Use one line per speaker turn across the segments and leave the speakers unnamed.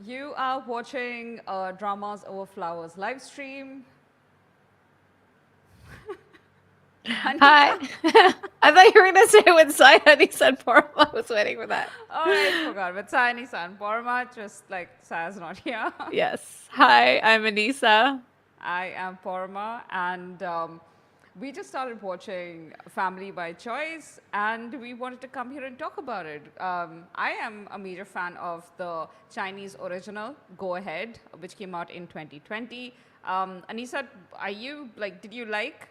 You are watching Dramas Over Flowers live stream.
Hi.
Anisa?
I thought you were going to say with Sai Anisa and Paroma. I was waiting for that.
Oh, I forgot. With Sai, Anisa, and Paroma, just like Sai's not here.
Yes. Hi, I'm Anisa.
I am Paroma, and we just started watching Family by Choice, and we wanted to come here and talk about it. I am a major fan of the Chinese original, Go Ahead, which came out in 2020. Anisa, are you like, did you like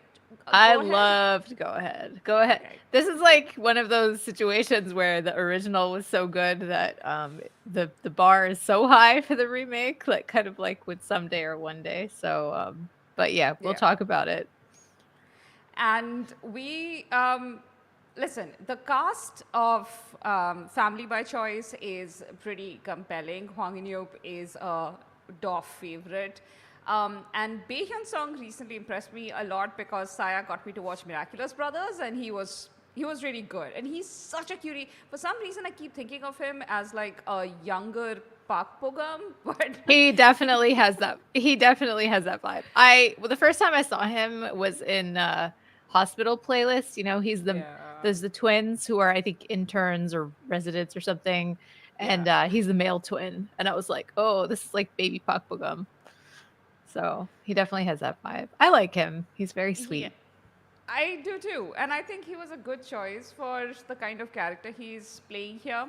I
Go Ahead?
loved Go Ahead. Go ahead.
Okay.
This is like one of those situations where the original was so good that the bar is so high for the remake, like kind of like with Someday or One Day. So but yeah, we'll
Yeah.
talk about it.
And we, listen, the cast of Family by Choice is pretty compelling. Hwang In-yeop is a Doff favorite. And Bae Hyun Sung recently impressed me a lot because Saya got me to watch Miraculous Brothers, and he was really good. And he's such a cutie. For some reason, I keep thinking of him as like a younger Park Bogum, but
He definitely has that. He definitely has that vibe. The first time I saw him was in Hospital Playlist. You know,
yeah,
there's the twins who are I think interns or residents or something,
yeah.
and he's the male twin. And I was like, oh, this is like baby Pak Bogum. So he definitely has that vibe. I like him. He's very
He,
sweet.
I do too, and I think he was a good choice for the kind of character he's playing here.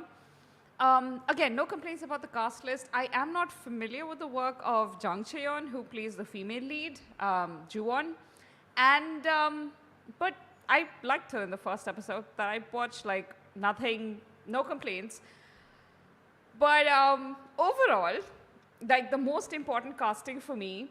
Again, no complaints about the cast list. I am not familiar with the work of Jang Cheon, who plays the female lead, Juwon, and but I liked her in the first episode that I watched. Like nothing, no complaints. But overall, like the most important casting for me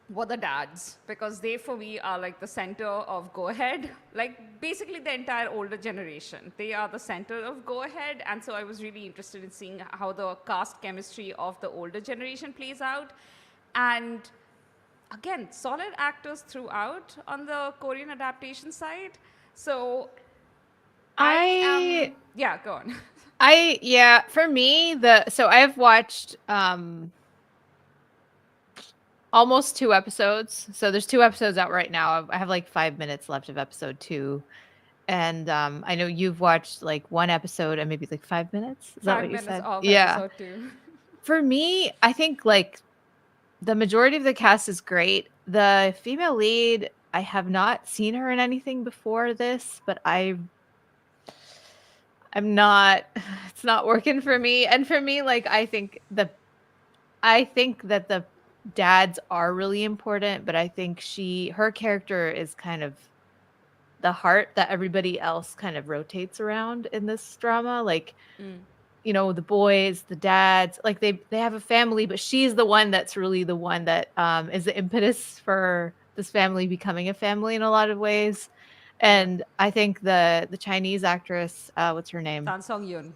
were the dads because they for me are like the center of Go Ahead, like basically the entire older generation. They are the center of Go Ahead, and so I was really interested in seeing how the cast chemistry of the older generation plays out. And again, solid actors throughout on the Korean adaptation side. So I
I
am, yeah, go on.
yeah, for me so I've watched almost 2 episodes. So there's 2 episodes out right now. I have like 5 minutes left of episode 2. And I know you've watched like 1 episode and maybe like 5 minutes. Is that what
Five
you
minutes
said?
of
Yeah.
episode 2.
For me, I think like the majority of the cast is great. The female lead, I have not seen her in anything before this, but I'm not it's not working for me. And for me, like I think that the dads are really important, but I think her character is kind of the heart that everybody else kind of rotates around in this drama. Like, you know, the boys, the dads, like they have a family, but she's the one that's really the one that is the impetus for this family becoming a family in a lot of ways.
Yeah.
And I think the Chinese actress, what's her name?
Tan Song Yun.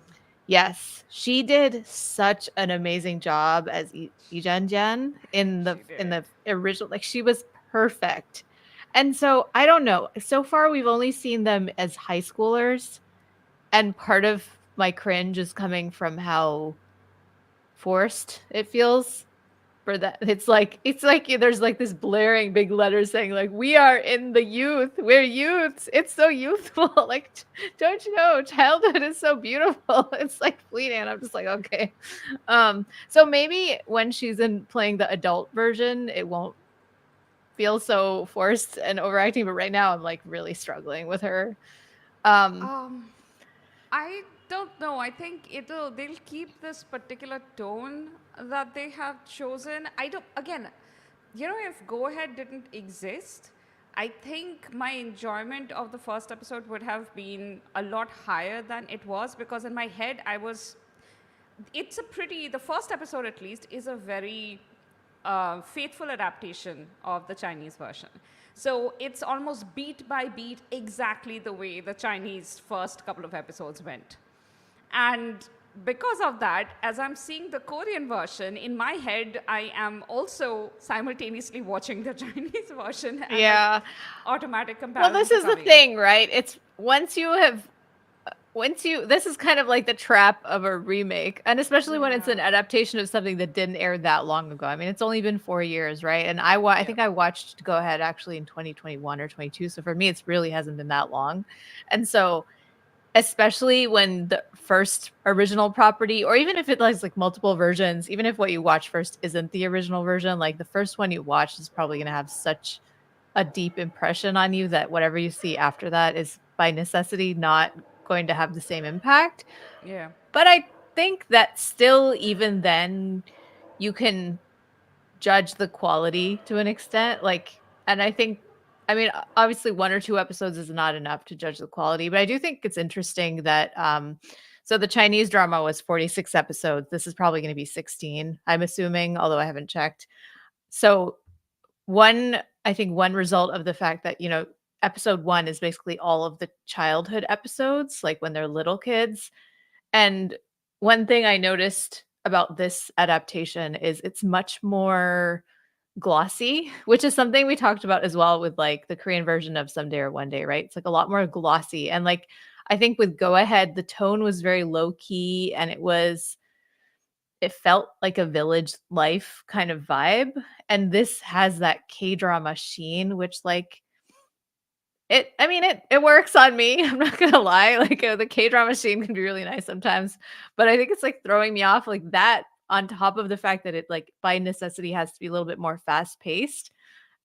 Yes, she did such an amazing job as Lee Jian
She
in
did.
the original. Like she was perfect. And so I don't know. So far we've only seen them as high schoolers, and part of my cringe is coming from how forced it feels for that. It's like there's like this blaring big letters saying like we are in the youth, we're youths, it's so youthful. Like don't you know childhood is so beautiful. It's like fleeting. And I'm just like okay. So maybe when she's in playing the adult version it won't feel so forced and overacting, but right now I'm like really struggling with her. um
Um, I don't know. I think they'll keep this particular tone that they have chosen. I don't again, if Go Ahead didn't exist, I think my enjoyment of the first episode would have been a lot higher than it was because in my head I was the first episode at least is a very faithful adaptation of the Chinese version. So it's almost beat by beat exactly the way the Chinese first couple of episodes went. And because of that, as I'm seeing the Korean version, in my head, I am also simultaneously watching the Chinese version and like
yeah.
automatic
Well, this
comparisons are
is the
coming up.
thing, right? It's once you have this is kind of like the trap of a remake, and especially when it's an
Yeah.
adaptation of something that didn't air that long ago. I mean, it's only been 4 years, right? And I
Yeah.
think I watched Go Ahead actually in 2021 or 22. So for me, it's really hasn't been that long. And so especially when the first original property, or even if it has like multiple versions, even if what you watch first isn't the original version, like the first one you watch is probably going to have such a deep impression on you that whatever you see after that is by necessity not going to have the same impact.
Yeah.
But I think that still, even then, you can judge the quality to an extent. Like, and I think, I mean, obviously, one or two episodes is not enough to judge the quality, but I do think it's interesting that, so the Chinese drama was 46 episodes. This is probably going to be 16, I'm assuming, although I haven't checked. So, I think one result of the fact that, episode one is basically all of the childhood episodes, like when they're little kids. And one thing I noticed about this adaptation is it's much more glossy, which is something we talked about as well with like the Korean version of Someday or One Day, right? It's like a lot more glossy. And like I think with Go Ahead, the tone was very low key and it felt like a village life kind of vibe. And this has that K-drama sheen, which like it works on me. I'm not gonna lie. Like the K-drama scene can be really nice sometimes, but I think it's like throwing me off like that on top of the fact that it like by necessity has to be a little bit more fast paced.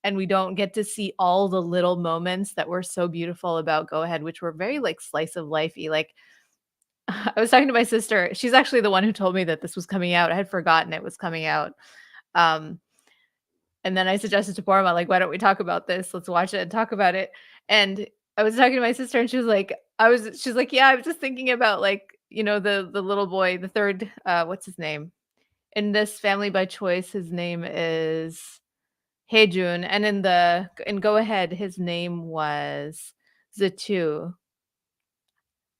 And we don't get to see all the little moments that were so beautiful about Go Ahead, which were very like slice of lifey. Like I was talking to my sister. She's actually the one who told me that this was coming out. I had forgotten it was coming out. Um, and then I suggested to Parma, like, why don't we talk about this? Let's watch it and talk about it. And I was talking to my sister and she was like, she's like, yeah, I was just thinking about like, the little boy, the third, what's his name? In this Family by Choice, his name is Hejun. And in Go Ahead, his name was Zatu.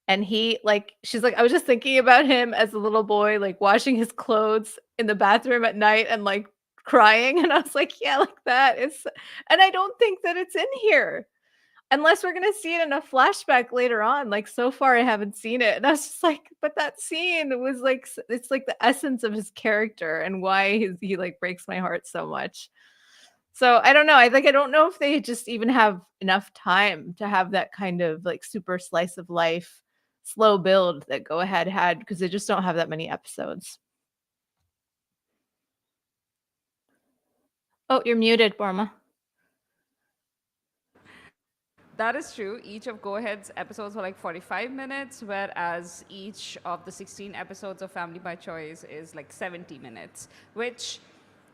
And she's like, I was just thinking about him as a little boy, like washing his clothes in the bathroom at night and like crying. And I was like, yeah, like that is, and I don't think that it's in here unless we're going to see it in a flashback later on. Like so far, I haven't seen it. And I was just like, but that scene was like, it's like the essence of his character and why he like breaks my heart so much. So I don't know. I don't know if they just even have enough time to have that kind of like super slice of life slow build that Go Ahead had because they just don't have that many episodes. Oh, you're muted, Borma.
That is true. Each of Go Ahead's episodes were like 45 minutes, whereas each of the 16 episodes of Family by Choice is like 70 minutes, which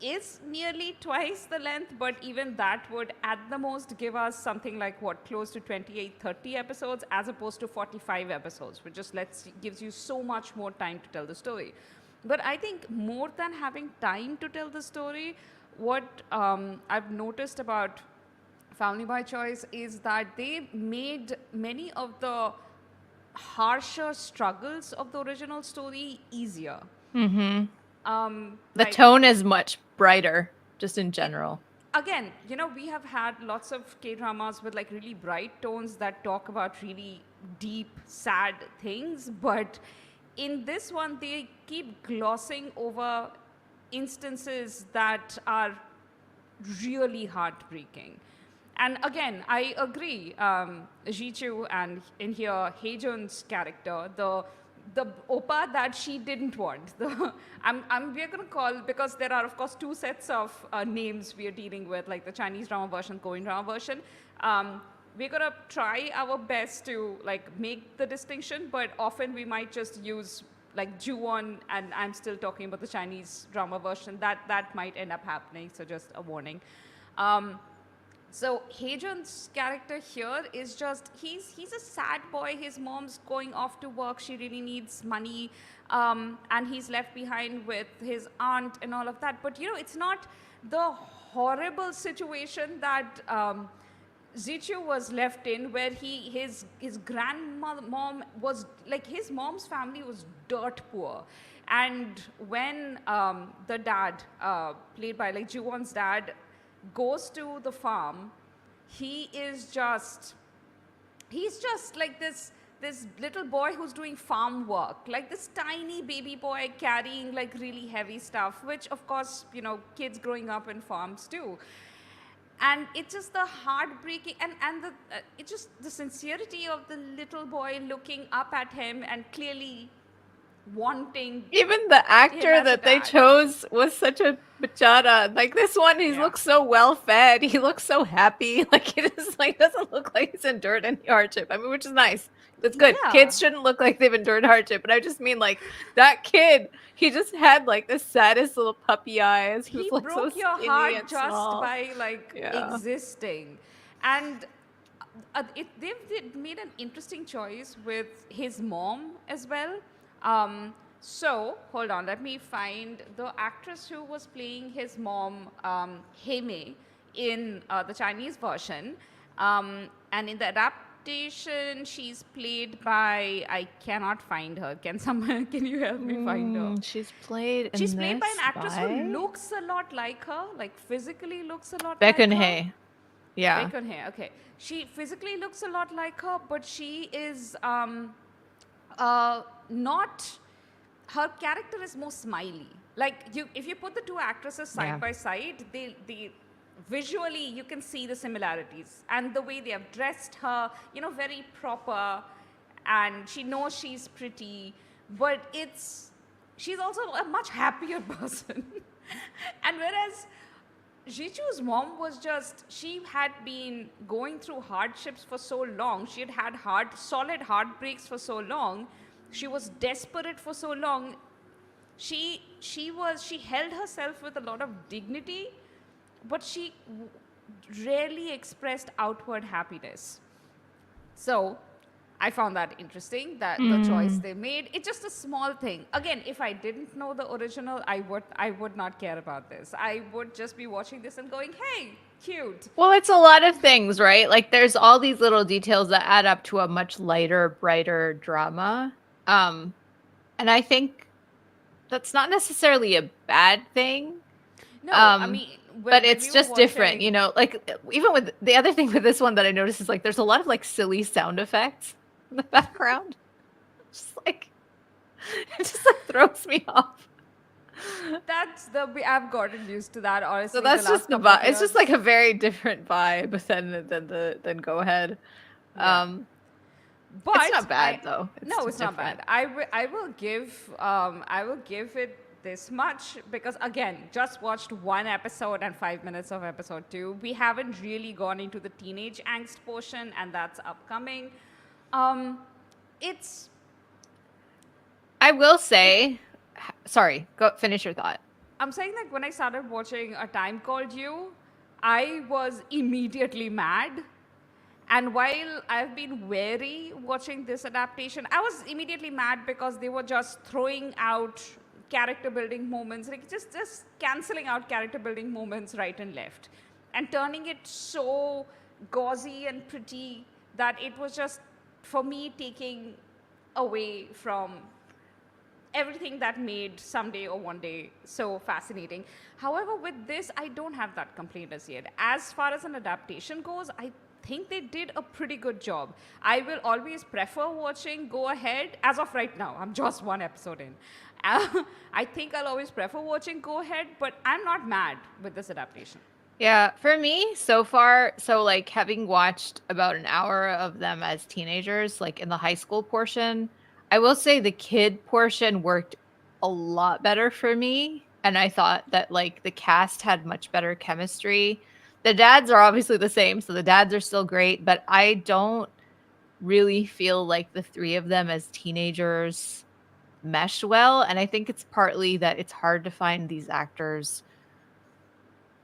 is nearly twice the length, but even that would at the most give us something like what, close to 28, 30 episodes as opposed to 45 episodes, which just gives you so much more time to tell the story. But I think more than having time to tell the story, what I've noticed about Family by Choice is that they made many of the harsher struggles of the original story easier.
Mm-hmm. The
Like,
tone is much brighter, just in
it,
general.
again, we have had lots of K dramas with like really bright tones that talk about really deep, sad things, but in this one, they keep glossing over instances that are really heartbreaking. And again, I agree. Ji-Chu and in here, Hejun's character, the oppa that she didn't want. We're gonna call, because there are of course two sets of names we are dealing with, like the Chinese drama version, Korean drama version. We're gonna try our best to like make the distinction, but often we might just use like Ju-won, and I'm still talking about the Chinese drama version. That might end up happening. So just a warning. Um, so Hejun's character here is just he's a sad boy. His mom's going off to work. She really needs money, and he's left behind with his aunt and all of that. But it's not the horrible situation that Zichu was left in, where his grandmother mom was like, his mom's family was dirt poor, and when the dad, played by like Juwon's dad, goes to the farm, he is just he's just like this this little boy who's doing farm work, like this tiny baby boy carrying like really heavy stuff, which of course, kids growing up in farms do. And it's just the heartbreaking, and it's just the sincerity of the little boy looking up at him and clearly wanting
Even the
him
actor
as a
that they
dad.
chose was such a bachata. Like this one, he
Yeah.
looks so well fed. He looks so happy. Like it is like doesn't look like he's endured any hardship. I mean, which is nice. That's good.
Yeah.
Kids shouldn't look like they've endured hardship. But I just mean like that kid. He just had like the saddest little puppy eyes. He was
He
like so
broke your
skinny
heart
and
just
small.
by like
Yeah.
existing. And they've made an interesting choice with his mom as well. So hold on, let me find the actress who was playing his mom, Heimei, in the Chinese version. And in the adaptation, she's played by, I cannot find her. Can someone, can you help me find her?
She's played in
She's played by
this
an actress who
by
looks a lot like her, like physically looks a lot
Beck
like
and
her.
Hay. Yeah.
Bacon hair, okay. She physically looks a lot like her, but she is not. Her character is more smiley. Like if you put the two actresses side
Yeah.
by side, they visually you can see the similarities, and the way they have dressed her, very proper, and she knows she's pretty, but she's also a much happier person. And whereas Jichu's mom was she had been going through hardships for so long. She had had solid heartbreaks for so long. She was desperate for so long. She held herself with a lot of dignity, but she rarely expressed outward happiness. So I found that interesting, that the choice they made. It's just a small thing. Again, if I didn't know the original, I would not care about this. I would just be watching this and going, hey, cute.
Well, it's a lot of things, right? Like there's all these little details that add up to a much lighter, brighter drama. And I think that's not necessarily a bad thing.
No, I mean,
but
when
it's
we were
just different,
watching-
like even with the other thing with this one that I noticed is like there's a lot of like silly sound effects in the background. Just like it just like throws me off.
I've gotten used to that, honestly.
So that's
the last
just the
couple of
vibe. It's just
years.
like a very different vibe than Go Ahead.
Yeah. But
It's not bad though.
No,
just
it's not bad.
different.
I will give it this much, because again, just watched one episode and 5 minutes of episode 2. We haven't really gone into the teenage angst portion, and that's upcoming. It's
I will say, sorry, go finish your thought.
I'm saying that when I started watching A Time Called You, I was immediately mad. And while I've been wary watching this adaptation, I was immediately mad because they were just throwing out character building moments, like just canceling out character building moments right and left, and turning it so gauzy and pretty that it was just, for me, taking away from everything that made Someday or One Day so fascinating. However, with this, I don't have that complaint as yet. As far as an adaptation goes, I think they did a pretty good job. I will always prefer watching Go Ahead. As of right now, I'm just one episode in. I think I'll always prefer watching Go Ahead, but I'm not mad with this adaptation.
Yeah, for me so far, so like having watched about an hour of them as teenagers, like in the high school portion, I will say the kid portion worked a lot better for me. And I thought that like the cast had much better chemistry. The dads are obviously the same, so the dads are still great, but I don't really feel like the three of them as teenagers mesh well. And I think it's partly that it's hard to find these actors.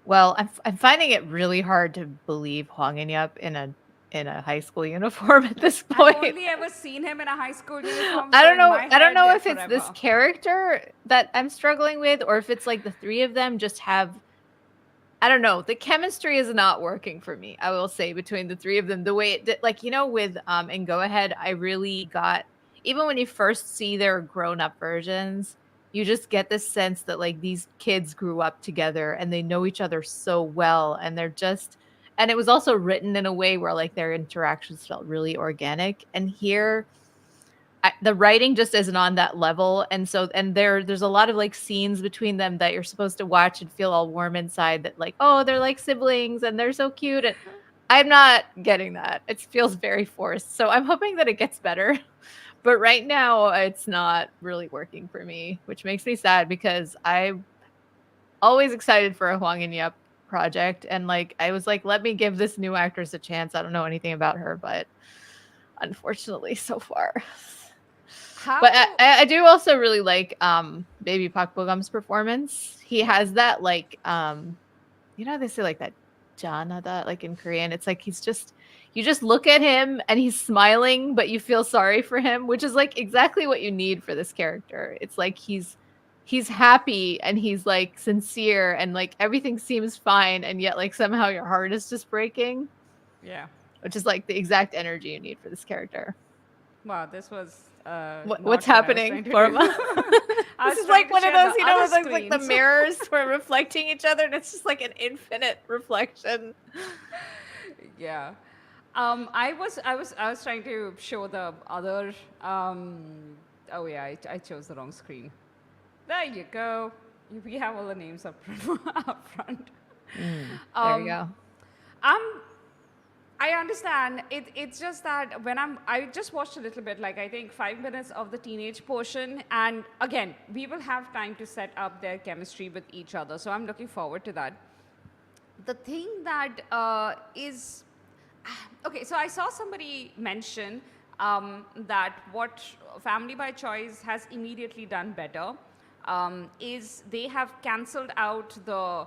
Well, I'm finding it really hard to believe Hwang In-yup in a high school uniform at this point.
I've only ever seen him in a high school uniform.
I
so
don't
in
know.
my
I don't
head,
know
they're
if it's this
forever.
character that I'm struggling with, or if it's like the three of them just have. I don't know. The chemistry is not working for me. I will say between the three of them, the way it did, like with in Go Ahead, I really got, even when you first see their grown up versions, you just get this sense that like these kids grew up together and they know each other so well, and they're just, and it was also written in a way where like their interactions felt really organic. And here, the writing just isn't on that level, and so there's a lot of like scenes between them that you're supposed to watch and feel all warm inside, that like, oh, they're like siblings and they're so cute, and I'm not getting that. It feels very forced, so I'm hoping that it gets better. But right now it's not really working for me, which makes me sad because I'm always excited for a Huang and Yep project, and like I was like, let me give this new actress a chance. I don't know anything about her, but unfortunately so far. But
How?
I do also really like Baby Park Bo-gum's performance. He
Yeah.
has that like you know, they say like that janada, like in Korean. It's like he's just, you just look at him and he's smiling, but you feel sorry for him, which is like exactly what you need for this character. It's like he's happy and he's like sincere and like everything seems fine, and yet like somehow your heart is just breaking,
Yeah.
which is like the exact energy you need for this character.
Wow, this was
What's
not what I was
happening,
trying to
Forma?
do. I
This
was
is
trying
like
to
one of
share
those,
the
you know,
other
with like the
screens.
mirrors who are reflecting each other, and it's just like an infinite reflection.
Yeah. I was trying to show the other. Oh yeah, I chose the wrong screen. There you go. We have all the names up front. Up front.
There you go.
I'm I understand. It's just that I just watched a little bit, like I think 5 minutes of the teenage portion, and again, we will have time to set up their chemistry with each other. So I'm looking forward to that. The thing that is okay, so I saw somebody mention that what Family by Choice has immediately done better is they have cancelled out the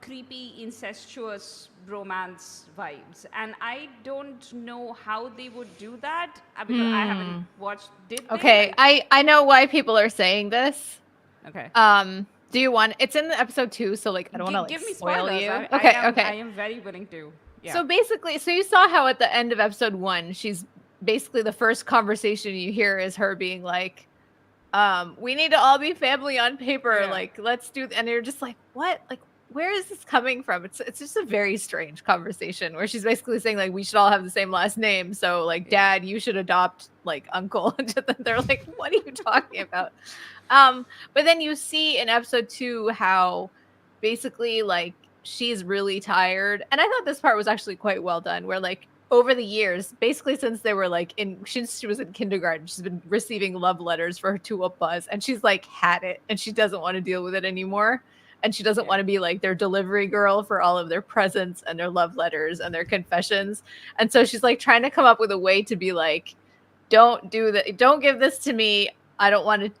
creepy, incestuous romance vibes. And I don't know how they would do that because I haven't watched. Did they?
Okay,
Like,
I know why people are saying this.
okay.
Do you want? It's in the episode 2, so like I don't want to like
Give me
spoil
spoilers.
you.
I
Okay,
am I
okay.
am very willing to. Yeah.
So basically, so you saw how at the end of episode 1, she's basically the first conversation you hear is her being like, we need to all be family on paper.
Yeah.
Like, let's do, and you're just like, what? Like, where is this coming from? It's just a very strange conversation where she's basically saying like we should all have the same last name. So like,
Yeah.
Dad, you should adopt like uncle. And then they're like, what are you talking about? But then you see in episode 2 how basically like she's really tired. And I thought this part was actually quite well done, where like over the years, basically since they were like since she was in kindergarten, she's been receiving love letters for her to a buzz, and she's like had it and she doesn't want to deal with it anymore. And she doesn't
Yeah.
want to be like their delivery girl for all of their presents and their love letters and their confessions. And so she's like trying to come up with a way to be like, don't do that. Don't give this to me. I don't want to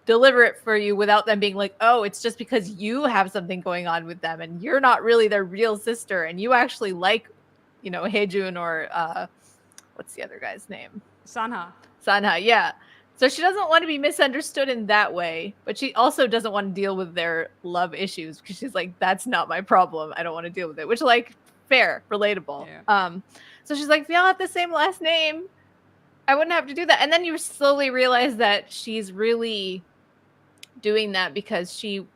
deliver it for you, without them being like, oh, it's just because you have something going on with them and you're not really their real sister and you actually like, you know, Hejun or what's the other guy's name?
Sanha.
Sanha, yeah. So she doesn't want to be misunderstood in that way, but she also doesn't want to deal with their love issues because she's like, that's not my problem. I don't want to deal with it, which like fair, relatable.
Yeah.
So she's like, if y'all have the same last name, I wouldn't have to do that. And then you slowly realize that she's really doing that because she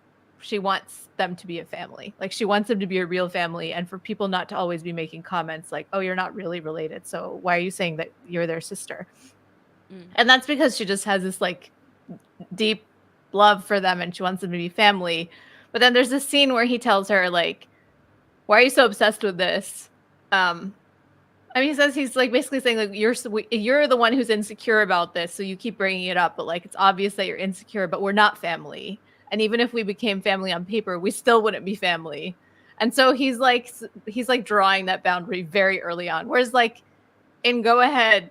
wants them to be a family. Like she wants them to be a real family, and for people not to always be making comments like, oh, you're not really related, so why are you saying that you're their sister? And that's because she just has this like deep love for them and she wants them to be family. But then there's this scene where he tells her like, why are you so obsessed with this? I mean, he says he's like basically saying like you're the one who's insecure about this, so you keep bringing it up. But like it's obvious that you're insecure. But we're not family, and even if we became family on paper, we still wouldn't be family. And so he's like drawing that boundary very early on. Whereas like in Go Ahead,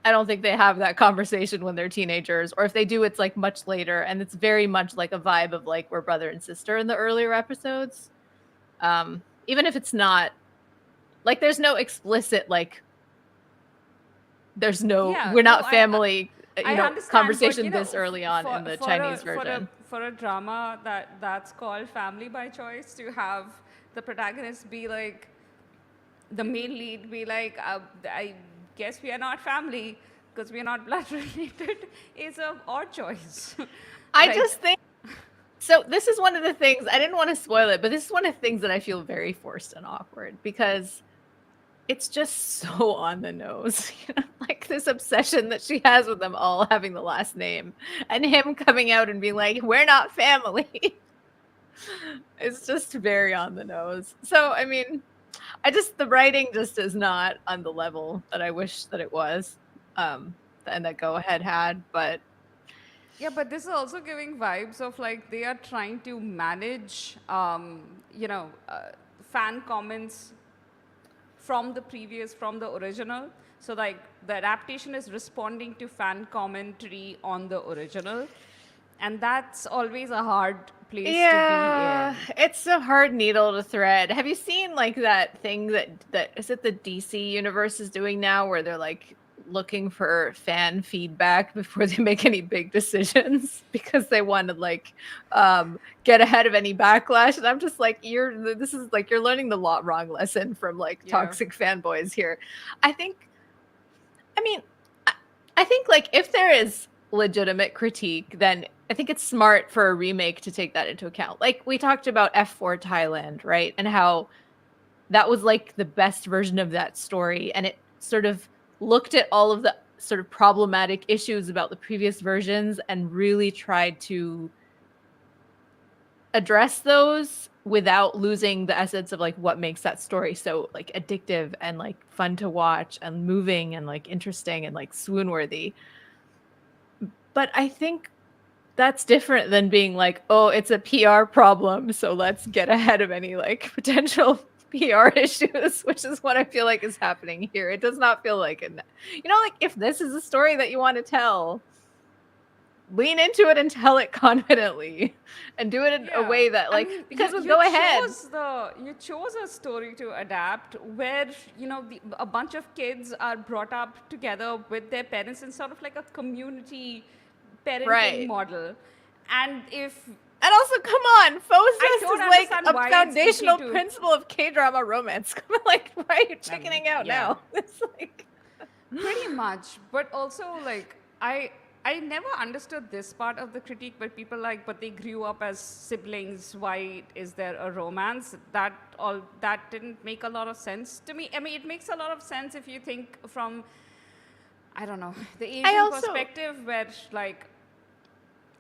I don't think they have that conversation when they're teenagers, or if they do, it's like much later, and it's very much like a vibe of like we're brother and sister in the earlier episodes. Even if it's not. Like, there's no explicit, like, there's no,
Yeah,
we're
no,
not family,
I understand,
conversation
but,
this early on in the Chinese version.
For a drama that's called Family by Choice, to have the protagonist be like, the main lead be like, I guess we are not family because we are not blood related, is an odd choice.
I
Like,
just think, so this is one of the things, I didn't want to spoil it, but this is one of the things that I feel very forced and awkward because it's just so on the nose. Like this obsession that she has with them all having the last name, and him coming out and being like, "We're not family." It's just very on the nose. So, I mean, the writing just is not on the level that I wish that it was, and that Go Ahead had. But
Yeah, but this is also giving vibes of like they are trying to manage, fan comments from the original. So like the adaptation is responding to fan commentary on the original, and that's always a hard place to be
yeah,
in.
it's a hard needle to thread. Have you seen like that thing that is it the DC universe is doing now, where they're like looking for fan feedback before they make any big decisions because they want to like get ahead of any backlash? And I'm just like, this is like you're learning the wrong lesson from like
Yeah.
toxic fanboys here. I think I mean, I think like if there is legitimate critique, then I think it's smart for a remake to take that into account. Like we talked about F4 Thailand, right? And how that was like the best version of that story, and it sort of looked at all of the sort of problematic issues about the previous versions and really tried to address those without losing the essence of like what makes that story so like addictive and like fun to watch and moving and like interesting and like swoon worthy. But I think that's different than being like, oh, it's a PR problem, so let's get ahead of any like potential PR issues, which is what I feel like is happening here. It does not feel like like if this is a story that you want to tell, lean into it and tell it confidently and do it in a
Yeah,
way that
I
like,
mean,
because with Go Ahead,
you chose a story to adapt where a bunch of kids are brought up together with their parents in sort of like a community parenting
right.
model, and if
And also, come on,
I
Fozest is
don't
like
understand
a
why it's easy
foundational
to
principle of K-drama romance. Come on, like, why are you
I mean,
chickening out
yeah.
now? It's like,
Pretty much, but also like I never understood this part of the critique where people like, but they grew up as siblings. Why is there a romance? That didn't make a lot of sense to me. I mean, it makes a lot of sense if you think from I don't know the
I
Asian
also
perspective, where like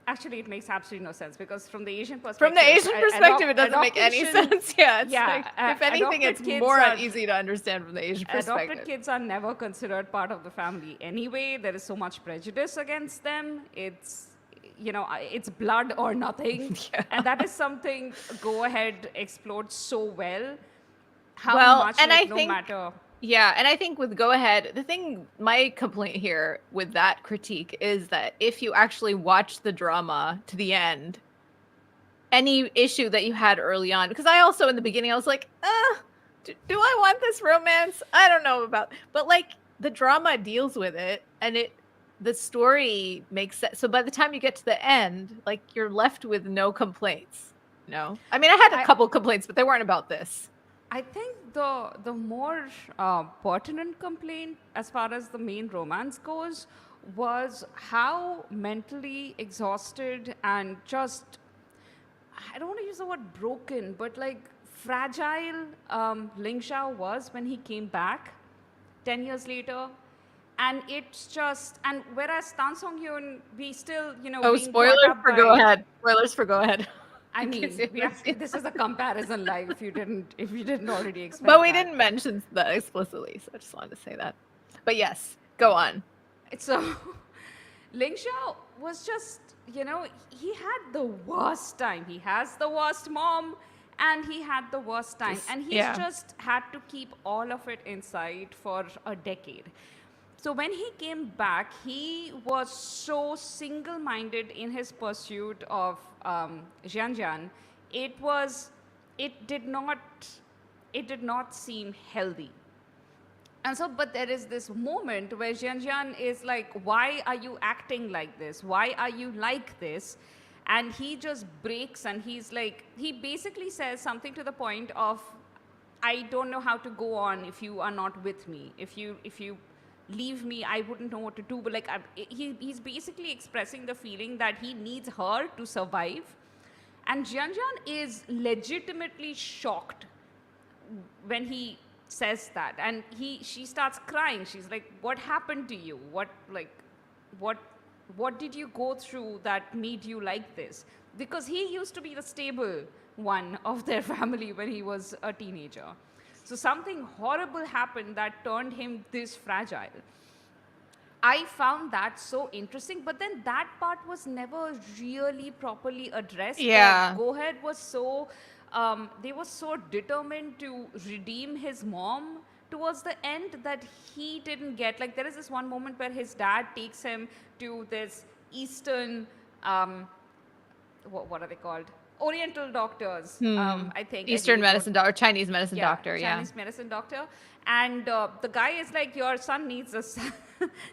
actually it makes absolutely no sense because from the Asian
from the
perspective,
Asian perspective, it doesn't make any
adoptation,
sense. Yeah, it's
yeah,
like if anything, it's
adopted kids
more
are
uneasy to understand from the Asian
adopted
perspective.
kids are never considered part of the family anyway. There is so much prejudice against them. It's blood or nothing.
Yeah.
And that is something Go Ahead explored so well. How
Well,
much,
and
like,
I
no
think
matter.
yeah, and I think with Go Ahead, my complaint here with that critique is that if you actually watch the drama to the end, any issue that you had early on, because I also in the beginning I was like, do I want this romance? I don't know about, but like the drama deals with it, and the story makes sense. So by the time you get to the end, like you're left with no complaints. I mean, I had a
I,
couple complaints, but they weren't about this.
I think the more pertinent complaint as far as the main romance goes was how mentally exhausted and just I don't want to use the word broken, but like fragile Ling Shao was when he came back 10 years later. And it's just, and whereas Tan Song Hyun, we still,
Oh,
being brought
spoilers
up
for Go
by,
Ahead. Spoilers for Go Ahead.
I
In case
mean,
you haven't seen
this is
it.
a comparison live if you didn't already
But
expect
we
that.
didn't mention that explicitly, so I just wanted to say that. But yes, go on.
So Ling Shao was just, he had the worst time. He has the worst mom and he had the worst time. And he's
Yeah.
just had to keep all of it inside for a decade. So when he came back, he was so single-minded in his pursuit of Jianjian. It was, it did not, it did not seem healthy. And so, but there is this moment where Jianjian is like, why are you acting like this? Why are you like this? And he just breaks and he's like, he basically says something to the point of, I don't know how to go on if you are not with me. If you leave me, I wouldn't know what to do. But like, he's basically expressing the feeling that he needs her to survive. And Jianjian is legitimately shocked when he says that, and she starts crying. She's like, what happened to you? What what did you go through that made you like this? Because he used to be the stable one of their family when he was a teenager. So something horrible happened that turned him this fragile. I found that so interesting, but then that part was never really properly addressed.
Yeah.
Gohead was so, they were so determined to redeem his mom towards the end that he didn't get. Like, there is this one moment where his dad takes him to this Eastern, what are they called? Oriental doctors, I think.
Eastern
educate
medicine doctor, Chinese medicine doctor, yeah.
Chinese medicine doctor. And the guy is like, your son needs a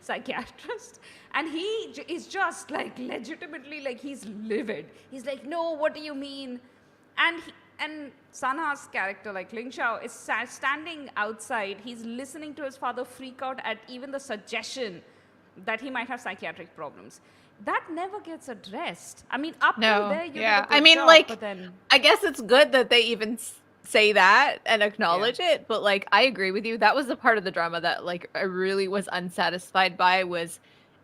psychiatrist. And he is just like legitimately like he's livid. He's like, no, what do you mean? And Sana's character, like Ling Xiao, is standing outside. He's listening to his father freak out at even the suggestion that he might have psychiatric problems. That never gets addressed. I mean, up till there, you did a good job,
like,
but then
I guess it's good that they even say that and acknowledge it, but like, I agree with you. That was the part of the drama that like I really was unsatisfied by. Was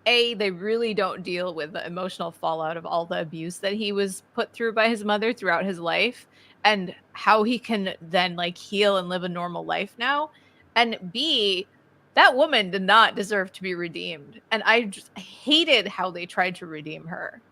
they really don't deal with the emotional fallout of all the abuse that he was put through by his mother throughout his life, and how he can then like heal and live a normal life now. And B, that woman did not deserve to be redeemed. And I just hated how they tried to redeem her.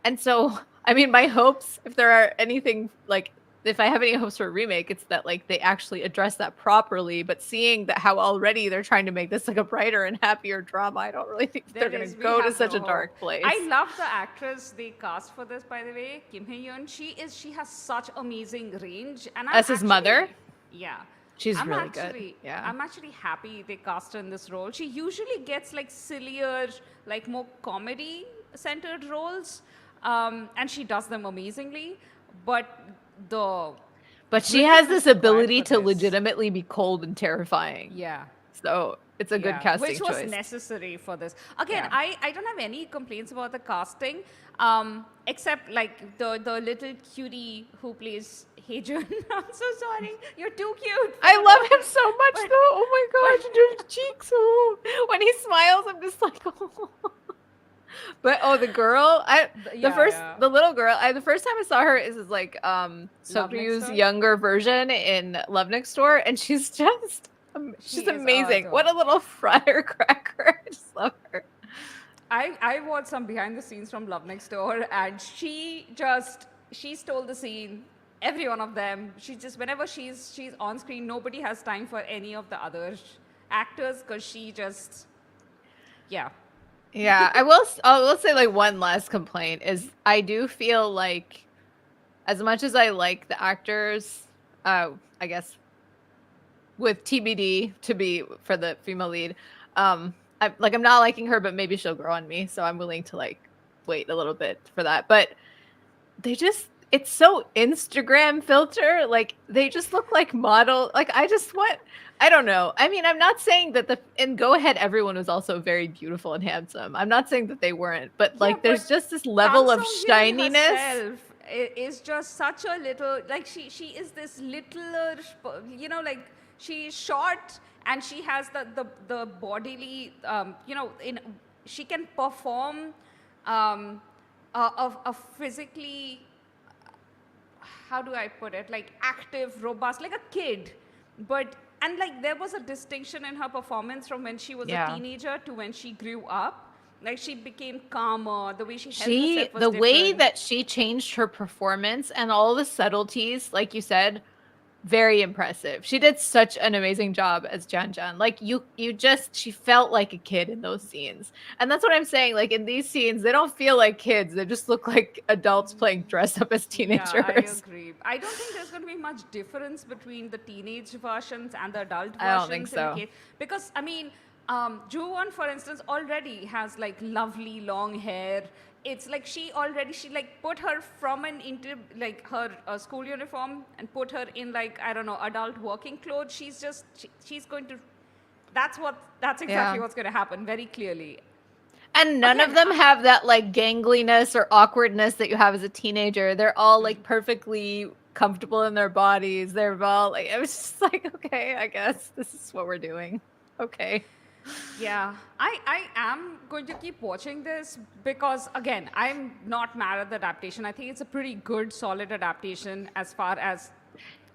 And so, I mean, my hopes, if there are anything, like, if I have any hopes for a remake, it's that, like, they actually address that properly. But seeing that how already they're trying to make this, like, a brighter and happier drama, I don't really think they're going to go to such a dark place.
I love the actress they cast for this, by the way, Kim Hye-yeon. She has such amazing range. And
As his mother?
Yeah.
She's really good. Yeah.
I'm actually happy they cast her in this role. She usually gets like sillier, like more comedy centered roles. And she does them amazingly. But
she has this ability to legitimately be cold and terrifying.
Yeah.
So it's a good casting
choice. Which was necessary for this. Again, I don't have any complaints about the casting, except like the little cutie who plays Hejun. I'm so sorry. You're too cute.
I love him so much, though. Oh my gosh, his cheeks. Oh. When he smiles, I'm just like, oh. But the girl, the little girl, the first time I saw her is like Sokryu's younger version in Love Next Door, and she's just she's amazing. What a little firecracker. I just love her.
I watched some behind the scenes from Love Next Door, and she stole the scene. Every one of them. She just, whenever she's on screen, nobody has time for any of the other actors, because she just, yeah.
I will say, like, one last complaint is I do feel like, as much as I like the actors, I guess with TBD to be for the female lead, I'm not liking her, but maybe she'll grow on me, so I'm willing to like wait a little bit for that. But it's so Instagram filter, like they just look like model. Like I don't know. I mean, I'm not saying that in Go Ahead everyone was also very beautiful and handsome. I'm not saying that they weren't, but like there's just this level of shininess.
Is just such a little, like she is this littler, like she's short and she has the bodily, she can perform a physically, how do I put it, like active, robust, like a kid. And like there was a distinction in her performance from when she was a teenager to when she grew up. Like she became calmer, the way she held herself was different.
Way that she changed her performance and all the subtleties, like you said, very impressive. She did such an amazing job as Jan. Like she felt like a kid in those scenes. And that's what I'm saying. Like in these scenes, they don't feel like kids. They just look like adults playing dress up as teenagers. Yeah,
I agree. I don't think there's going to be much difference between the teenage versions and the adult versions.
I don't think so.
Because, I mean, Joo-won, for instance, already has like lovely long hair. It's like she like put her from her school uniform and put her in like, I don't know, adult working clothes. She's going to, that's exactly what's going to happen very clearly.
And none of them have that like gangliness or awkwardness that you have as a teenager. They're all like perfectly comfortable in their bodies. They're all like, it was just like, okay, I guess this is what we're doing. Okay.
Yeah, I am going to keep watching this because, again, I'm not mad at the adaptation. I think it's a pretty good, solid adaptation as far as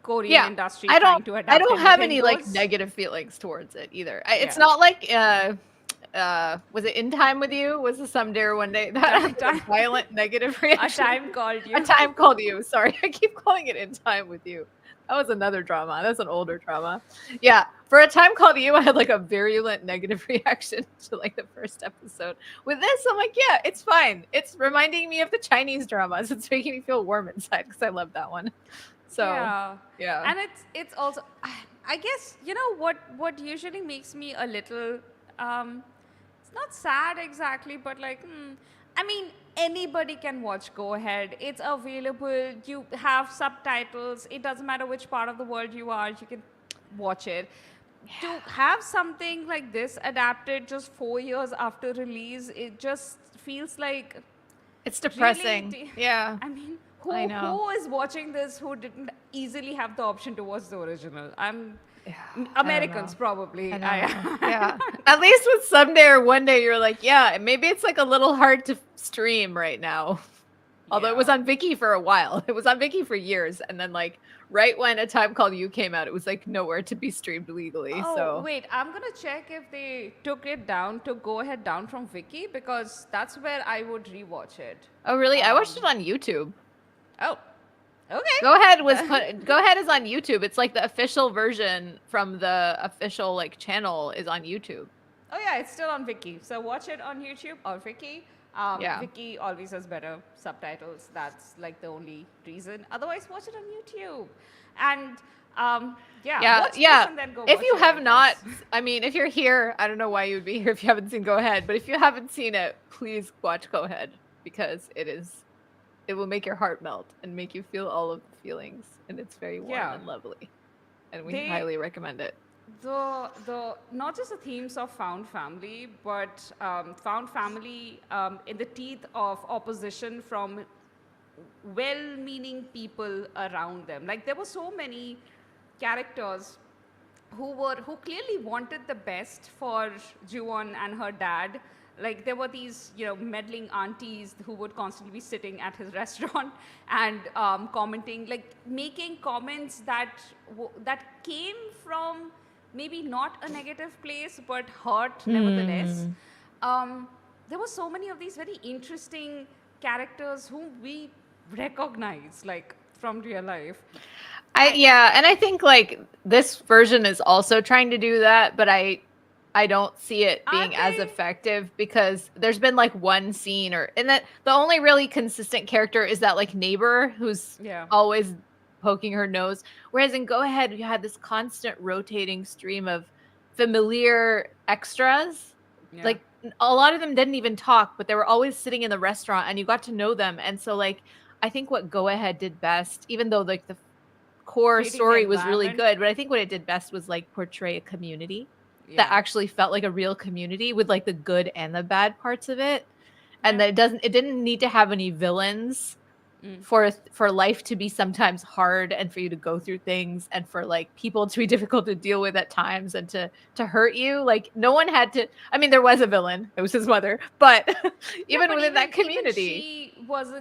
Korean
Yeah.
industry
I
trying
don't
to
I
adapt
don't have
anything
any like
goes.
negative feelings towards it either. It's
Yeah.
not like was it In Time with You? Was it Someday or One Day? That had like
Time,
a violent negative
a
reaction.
time called
A
you.
Time Called You. Sorry, I keep calling it In Time with You. That was another drama. That's an older drama. Yeah, for A Time Called You, I had like a virulent negative reaction to like the first episode. With this, I'm like, yeah, it's fine. It's reminding me of the Chinese dramas. It's making me feel warm inside because I love that one. So,
Yeah,
yeah.
and it's also, I guess, you know what usually makes me a little, it's not sad exactly, but like, I mean, anybody can watch. Go ahead, it's available. You have subtitles. It doesn't matter which part of the world you are. You can watch it. To have something like this adapted just 4 years after release, it just feels like
It's
really.
depressing. Yeah,
I mean,
I know.
who is watching this who didn't easily have the option to watch the original?
Yeah, I don't
Americans
know.
probably.
I know. Yeah. At least with Someday or One Day, you're like, yeah, maybe it's like a little hard to stream right now. Although it was
Yeah.
on Viki for a while. It was on Viki for years. And then like right when A Time Called You came out, it was like nowhere to be streamed legally.
Oh,
So
wait, I'm gonna check if they took it down to Go Ahead down from Viki because that's where I would rewatch it.
oh really? I watched it
Um,
on YouTube.
oh, okay.
Go Ahead is on YouTube. It's like the official version from the official like channel is on YouTube.
Oh yeah, it's still on Viki. So watch it on YouTube or Viki.
Yeah.
Viki always has better subtitles. That's like the only reason. Otherwise, watch it on YouTube. And yeah,
Yeah,
watch this
yeah.
and then go
If
watch
you
it, I
have not,
guess.
I mean, if you're here, I don't know why you would be here if you haven't seen Go Ahead, but if you haven't seen it, please watch Go Ahead because it will make your heart melt and make you feel all of the feelings, and it's very warm
Yeah,
and lovely, and we
they
highly recommend it.
the not just the themes of found family, but found family in the teeth of opposition from well-meaning people around them. Like there were so many characters who clearly wanted the best for Juwon and her dad. Like there were these, meddling aunties who would constantly be sitting at his restaurant and commenting, like making comments that came from maybe not a negative place but hurt nevertheless.
Hmm.
There were so many of these very interesting characters whom we recognize, like from real life. And
Yeah, and I think like this version is also trying to do that, but I don't see it
are
being as
they?
effective because there's been like one scene and that the only really consistent character is that like neighbor who's
Yeah.
always poking her nose. Whereas in Go Ahead, you had this constant rotating stream of familiar extras.
Yeah.
Like a lot of them didn't even talk, but they were always sitting in the restaurant and you got to know them. And so like I think what Go Ahead did best, even though like the core
Creating the
story was really
environment.
good, but I think what it did best was like portray a community that
Yeah.
actually felt like a real community with like the good and the bad parts of it. And
Yeah.
that it didn't need to have any villains
Mm.
for life to be sometimes hard and for you to go through things and for like people to be difficult to deal with at times and to hurt you. Like no one had to, I mean there was a villain, it was his mother, but
No,
even
but
within that
even
community.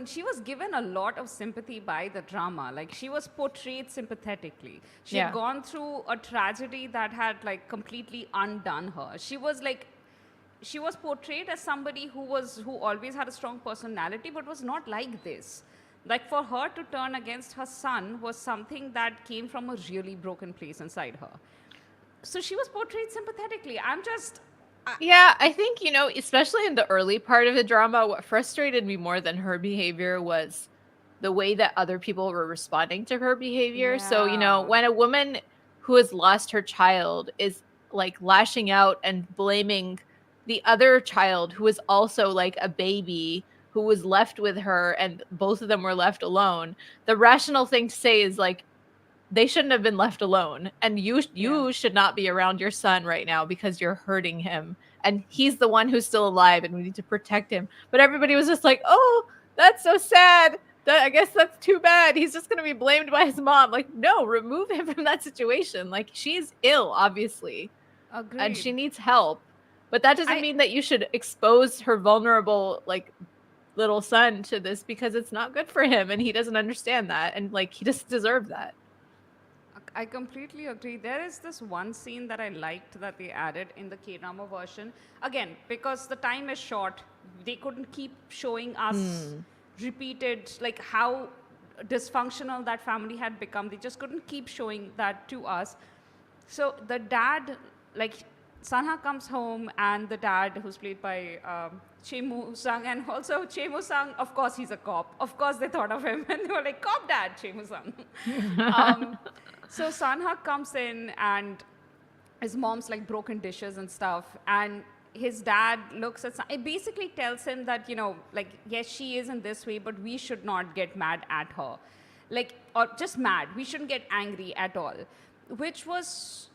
she was given a lot of sympathy by the drama. Like she was portrayed sympathetically. She had
Yeah.
gone through a tragedy that had like completely undone her. She was portrayed as somebody who always had a strong personality but was not like this. Like for her to turn against her son was something that came from a really broken place inside her. So she was portrayed sympathetically.
Yeah, I think, especially in the early part of the drama, what frustrated me more than her behavior was the way that other people were responding to her behavior. So,
Yeah.
when a woman who has lost her child is like lashing out and blaming the other child who is also like a baby who was left with her and both of them were left alone, the rational thing to say is like, they shouldn't have been left alone and you
Yeah.
should not be around your son right now because you're hurting him and he's the one who's still alive and we need to protect him. But everybody was just like, oh, that's so sad, I guess that's too bad. He's just going to be blamed by his mom. Like, no, remove him from that situation. Like, she's ill, obviously, and she
Agreed.
needs help. But that doesn't
I
mean that you should expose her vulnerable, like, little son to this, because it's not good for him and he doesn't understand that, and like he doesn't deserve that.
I completely agree. There is this one scene that I liked that they added in the K-drama version. Again, because the time is short, they couldn't keep showing us repeated, like how dysfunctional that family had become. They just couldn't keep showing that to us. So the dad, like Sanha comes home, and the dad, who's played by Chemu Sang, and also Chemu Sang, of course he's a cop. Of course they thought of him, and they were like, "Cop dad, Chemu Sang." um, so Sanha comes in, and his mom's like broken dishes and stuff, and his dad looks at it basically tells him that, like, yes, she is in this way, but we should not get mad at her, like, or just mad, we shouldn't get angry at all, which was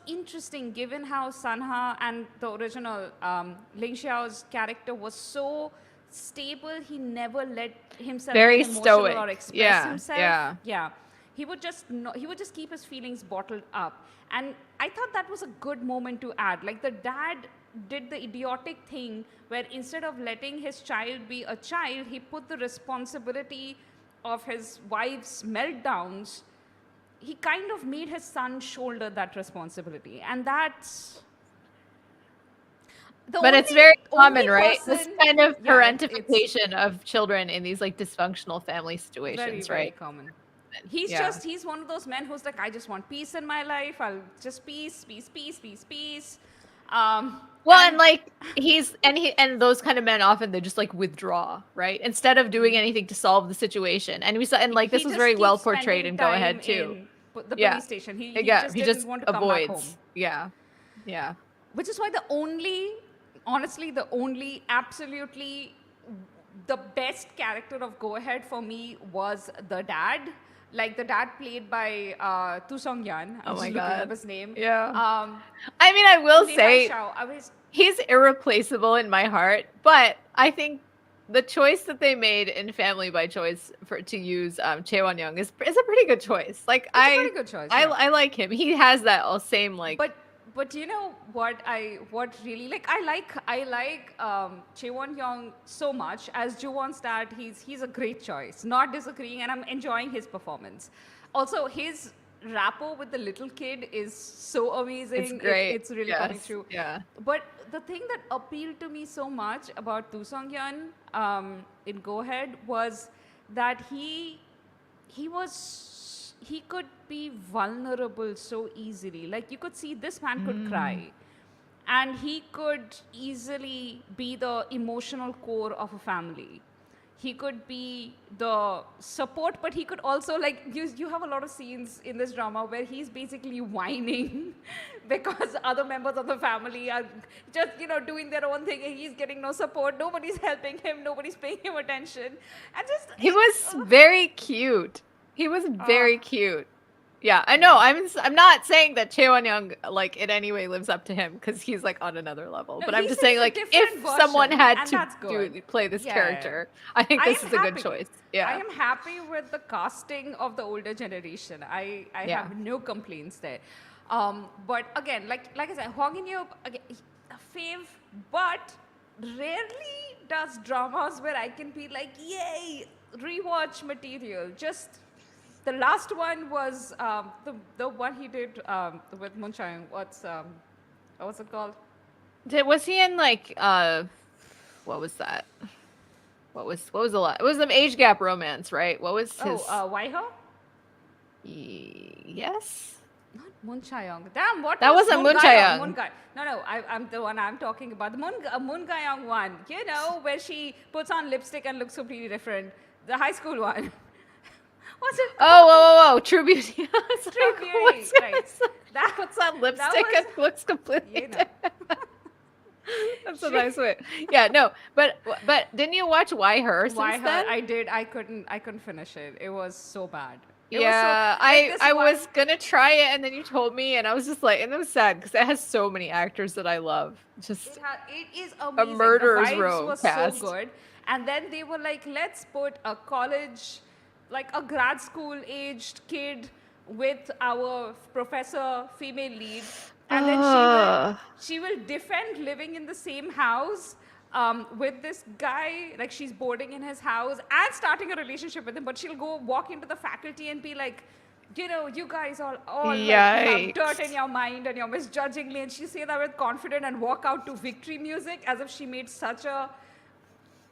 interesting, given how Sanha and the original Ling Xiao's character was so stable. He never let himself
Very
get emotional
stoic.
or express
Yeah,
himself.
yeah.
Yeah, he would just keep his feelings bottled up, and I thought that was a good moment to add. Like, the dad did the idiotic thing where instead of letting his child be a child, he put the responsibility of his wife's meltdowns. He kind of made his son shoulder that responsibility, and that's
but it's very common,
only
right?
person,
This kind of
yeah, it's
parentification of children in these like dysfunctional family
very,
situations,
very
right?
common. He's
Yeah.
he's one of those men who's like, I just want peace in my life. I'll just peace, peace, peace, peace, peace.
Well, and like and those kind of men often they just like withdraw, right? Instead of doing anything to solve the situation. And we saw, and like this
he
was
just
very well
keeps
portrayed
spending
in Go
time
Ahead too.
in the
Yeah.
police station. He
Yeah,
just
he
didn't
just
want to come back home.
avoids. Yeah. Yeah.
Which is why honestly, the only absolutely the best character of Go Ahead for me was the dad. Like, the dad played by Tu Song Yan. I'm
Oh my
just looking up
God.
his name.
Yeah. I mean, I will
Lee Hai
say
Shao. I was
he's irreplaceable in my heart, but I think the choice that they made in Family by Choice to use Chae Won Young is a pretty good choice. Like,
it's a pretty good choice. Yeah.
I like him. He has that same like.
But you know what really, like, I like Chae Won Young so much as Ju-won's dad. He's a great choice, not disagreeing, and I'm enjoying his performance. Also, his rapport with the little kid is so amazing.
It's great.
It's really
Yes.
coming through.
Yeah.
But the thing that appealed to me so much about Tu Song Yun in Go Ahead was that he could be vulnerable so easily. Like, you could see this man could cry, and he could easily be the emotional core of a family. He could be the support, but he could also, like, you have a lot of scenes in this drama where he's basically whining because other members of the family are just, doing their own thing, and he's getting no support. Nobody's helping him. Nobody's paying him attention. And just
He was very cute. He was very cute. Yeah, I know. I'm not saying that Chae Won Young like in any way lives up to him, because he's like on another level.
No,
but I'm
he's
just
in
saying,
a
like,
different
if someone
version,
had
and
to
that's good.
play this
Yeah.
character, I think
I
this
am
is a good
happy.
choice. Yeah.
I am happy with the casting of the older generation. I
Yeah.
have no complaints there. But again, like I said, Hwang In-yeop, again, a fave, but rarely does dramas where I can be like, yay, rewatch material. Just the last one was the one he did with Moon Chang. What's it called?
Was he in like what was that? What was the last? It was an age gap romance, right? What was his?
Waiho?
Yes.
Not Moon Chae-young. Damn, what
That
was
wasn't Moon Chae-young.
Moon Ga- No, I'm the one I'm talking about. The Moon Ga-young one. You know, where she puts on lipstick and looks completely different. The high school one. What's it called?
Whoa. True Beauty.
True Beauty, right. That
puts on lipstick
was-
and looks completely
You know.
different. That's a nice way. Yeah, no, but didn't you watch Why Her since
Why her?
then?
I did. I couldn't finish it. It was so bad. It was
Yeah,
so, like, this
I
one-
was gonna try it, and then you told me, and I was just like, and it was sad because it has so many actors that I love. Just
It is amazing.
murderer's
the vibes
row
was
cast.
so good. And then they were like, let's put a college, like a grad school aged kid with our professor female lead, and then
Ugh.
she will defend living in the same house with this guy, like she's boarding in his house and starting a relationship with him, but she'll go walk into the faculty and be like, you know, you guys all like have dirt in
Yikes.
your mind and you're misjudging me. And she say that with confidence and walk out to victory music as if she made such a,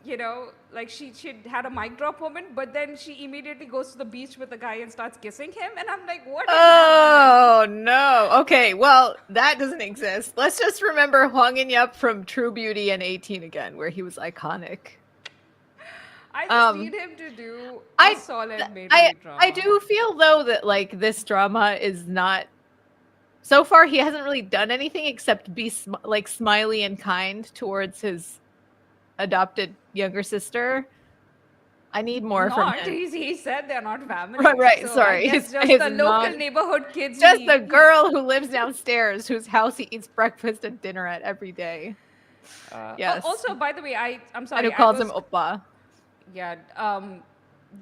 you know, like she had a mic drop moment, but then she immediately goes to the beach with the guy and starts kissing him. And I'm like, what is happening?
Oh no. Okay, well, that doesn't exist. Let's just remember Hwang In-yup from True Beauty and 18 again, where he was iconic.
I just need him to do a
I
solid
th-
maiden drama.
I do feel though that like this drama is not so far he hasn't really done anything except be like smiley and kind towards his adopted younger sister. I need more from
Not.
him.
He said they're not family.
Right,
So
sorry.
I guess just
his
the local neighborhood kids.
just the girl who lives downstairs whose house he eats breakfast and dinner at every day. Yes.
Also, by the way, I'm sorry.
And who calls him Oppa.
Yeah.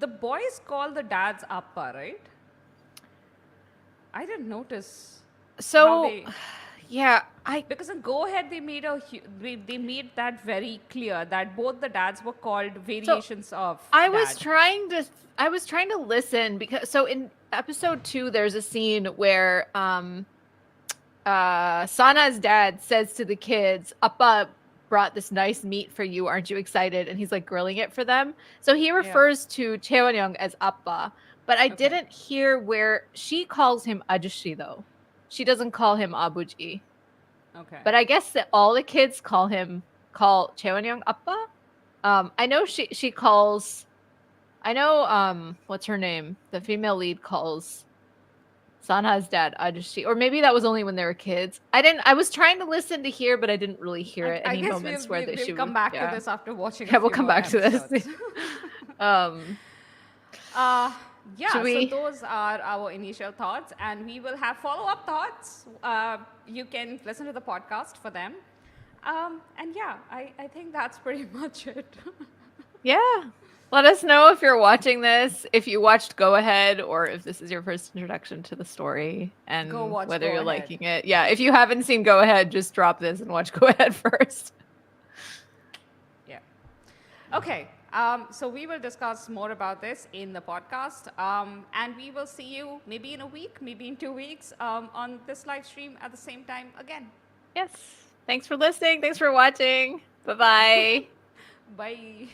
The boys call the dads Appa, right? I didn't notice.
So, yeah,
because in Go Ahead they made that very clear that both the dads were called variations of.
I was trying to listen because so in episode 2 there's a scene where Sana's dad says to the kids, Appa brought this nice meat for you, aren't you excited? And he's like grilling it for them. So he refers to Chaewon-young as Appa, but I didn't hear where she calls him Ajushi though. She doesn't call him Abuji.
Okay.
But I guess that all the kids call Chaewon-young Appa. I know she calls. I know what's her name? The female lead calls Sanha's dad Ajushi, or maybe that was only when they were kids. I was trying to listen to hear, but I didn't really hear it.
I
Any
guess
moments where they should
come back to this after watching.
Yeah, we'll come back to this.
Yeah, so those are our initial thoughts, and we will have follow-up thoughts. You can listen to the podcast for them. And yeah, I think that's pretty much it.
Yeah. Let us know if you're watching this, if you watched Go Ahead, or if this is your first introduction to the story, and whether you're liking it. Yeah, if you haven't seen Go Ahead, just drop this and watch Go Ahead first.
Yeah. Okay. So we will discuss more about this in the podcast, and we will see you maybe in a week, maybe in 2 weeks on this live stream at the same time again.
Yes. Thanks for listening. Thanks for watching. Bye-bye.
Bye.